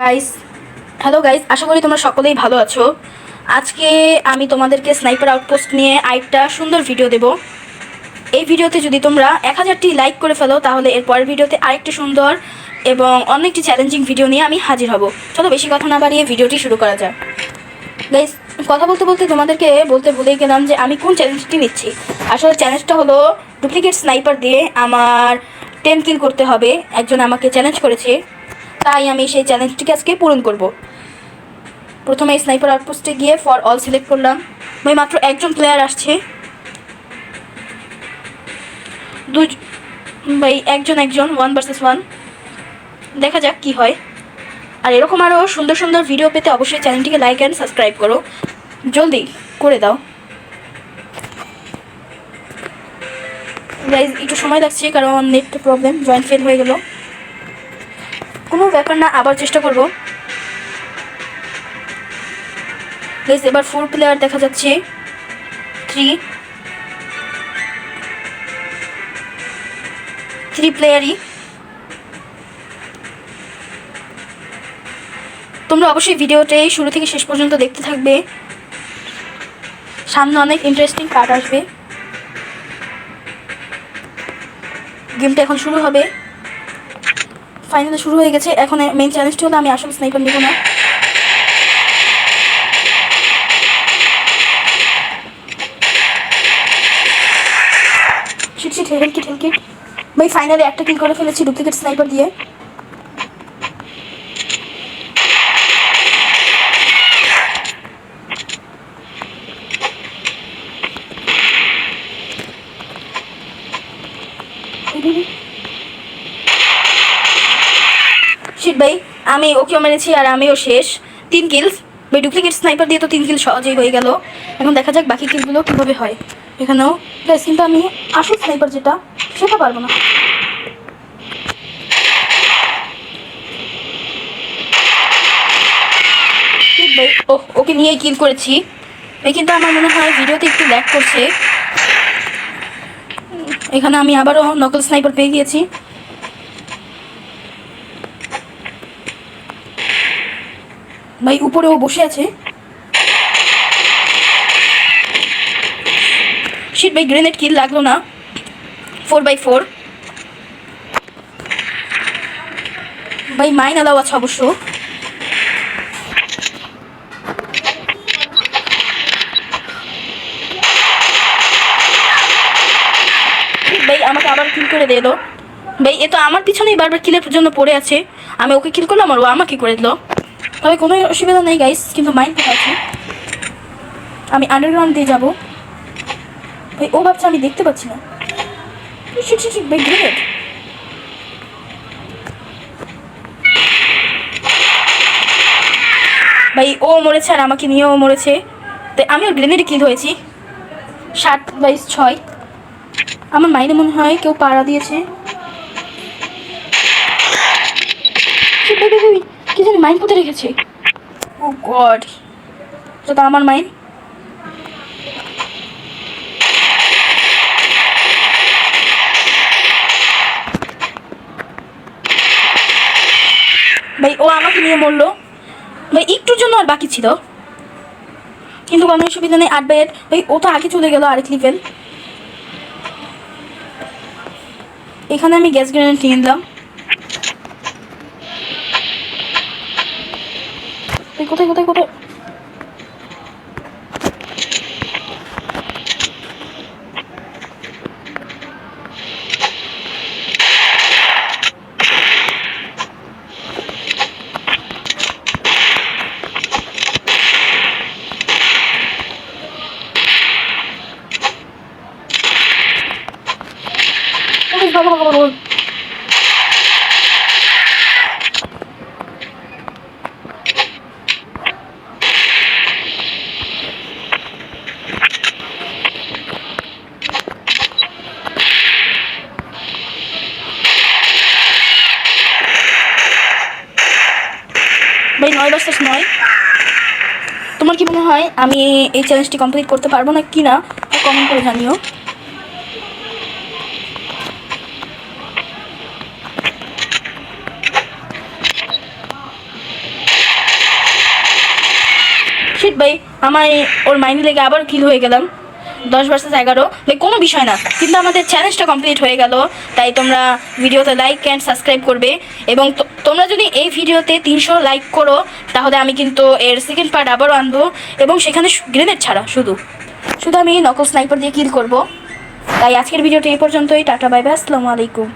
Guys, hello guys, আশা করি তোমরা সকলেই ভালো আছো। আজকে আমি তোমাদেরকে স্নাইপার আউটপোস্ট নিয়ে আরেকটা সুন্দর ভিডিও দেব। এই ভিডিওতে যদি তোমরা 1000টি লাইক করে ফেলো তাহলে এর পরের ভিডিওতে আরেকটি সুন্দর এবং অনেকটি চ্যালেঞ্জিং ভিডিও নিয়ে আমি হাজির হব। চলো বেশি কথা না বাড়িয়ে ভিডিওটি শুরু করা যাক। গাইস, কথা বলতে বলতে তোমাদেরকে বলতে ভুলে গেলাম যে আমি কোন চ্যালেঞ্জটি নিচ্ছি। আসলে চ্যালেঞ্জটা হলো ডুপ্লিকেট স্নাইপার দিয়ে আমার 10 কিল করতে হবে। একজন আমাকে চ্যালেঞ্জ করেছে, তাই আমি সেই চ্যালেঞ্জটিকে আজকে পূরণ করব। প্রথমে স্নাইপার আউটপোস্টে গিয়ে ফর অল সিলেক্ট করলাম। ভাই মাত্র একজন প্লেয়ার আসছে, ভাই একজন 1 ভার্সেস 1। দেখা যাক কি হয়। আর এরকম আরও সুন্দর সুন্দর ভিডিও পেতে অবশ্যই চ্যানেলটিকে লাইক অ্যান্ড সাবস্ক্রাইব করো, জলদি করে দাও গাইজ। একটু সময় লাগছে কারণ নেট প্রবলেম, জয়েন্ট ফেল হয়ে গেল। কোনো ব্যাপার না, আবার চেষ্টা করব। গাইজ এবার 4 প্লেয়ার দেখা যাচ্ছে, 3 প্লেয়ারই। তোমরা অবশ্যই ভিডিওতে শুরু থেকে শেষ পর্যন্ত দেখতে থাকবে, সামনে অনেক ইন্টারেস্টিং পার্ট আসবে। গেমটা এখন শুরু হবে, ফাইনালি শুরু হয়ে গেছে। এখন মেইন চ্যালেঞ্জটি হলো আমি আসল স্নাইপার নেব না। শিট হেলকিট। ভাই ফাইনালি একটা কিল করে ফেলেছি ডুপ্লিকেট স্নাইপার দিয়ে। শিট ভাই, আমি ওকেও মেরেছি আর আমিও শেষ। 3 কিলস। ভাই ডুপ্লিকেট স্নাইপার দিয়ে তো 3 কিল সহজেই হয়ে গেল। এখন দেখা যাক বাকি কিলগুলো কীভাবে হয়। এখানেও গাইস, কিন্তু আমি আসল স্নাইপার যেটা সেটা পারবো না। ভাই ওকে নিয়েই কিল করেছি ভাই, কিন্তু আমার মনে হয় ভিডিওতে একটু ল্যাগ করছে। এখানে আমি আবারও নকল স্নাইপার পেয়ে গিয়েছি। ভাই উপরে ও বসে আছে। শিট ভাই, গ্রেনেড কিল লাগলো না। 4x4। ভাই মাইন অ্যালাউ আছে অবশ্য। ভাই আমাকে আবার কিল করে দিল। ভাই এ তো আমার পিছনেই বারবার কিলের জন্য পড়ে আছে। আমি ওকে কিল করলাম আর ও আমাকে করে দিল। তবে কোনো অসুবিধা নেই গাইস, কিন্তু মাইন কোথায় আছে? আমি আন্ডারগ্রাউন্ড দিয়ে যাবো। ভাই ও ভাবছে আমি দেখতে পাচ্ছি না। ভাই গ্রেনেড। ভাই ও মরেছে আর আমাকে নিয়েও মরেছে, তাই আমিও গ্রেনেডে কিল হয়েছি। 7x6। আমার মাইনে মনে হয় কেউ পাড়া দিয়েছে। কি জানি মাইন কোথায় রেখেছে। ও গড, সেটা আমার মাইন। ভাই ও আমাকে নিয়ে মরলো। ভাই একটুর জন্য আর বাকি ছিল, কিন্তু কোনো অসুবিধা নেই। 8x8। ভাই ও তো আগে চলে গেল আরেক লেভেল। এখানে আমি গ্যাস গ্রেনেড নিয়ে নিলাম। কোথায় কোথায় কোথায়? ভালো। ভাই 9x9। তোমার কি মনে হয় আমি এই চ্যালেঞ্জটি কমপ্লিট করতে পারবো না কি না কমেন্ট করে জানিও। শিট ভাই, আমার ওর মাইনে লেগে আবার কিল হয়ে গেলাম 10 vs 11। ভাই কোনো বিষয় না, কিন্তু আমাদের চ্যালেঞ্জটা কমপ্লিট হয়ে গেল। তাই তোমরা ভিডিওতে লাইক অ্যান্ড সাবস্ক্রাইব করবে, এবং তোমরা যদি এই ভিডিওতে 300 লাইক করো তাহলে আমি কিন্তু এর সেকেন্ড পার্ট আবারও আনবো, এবং সেখানে গ্রেনেড ছাড়া শুধু আমি নকল স্নাইপার দিয়ে কিল করব। তাই আজকের ভিডিওটি এই পর্যন্তই। টাটা, বাই বাই, আসসালামু আলাইকুম।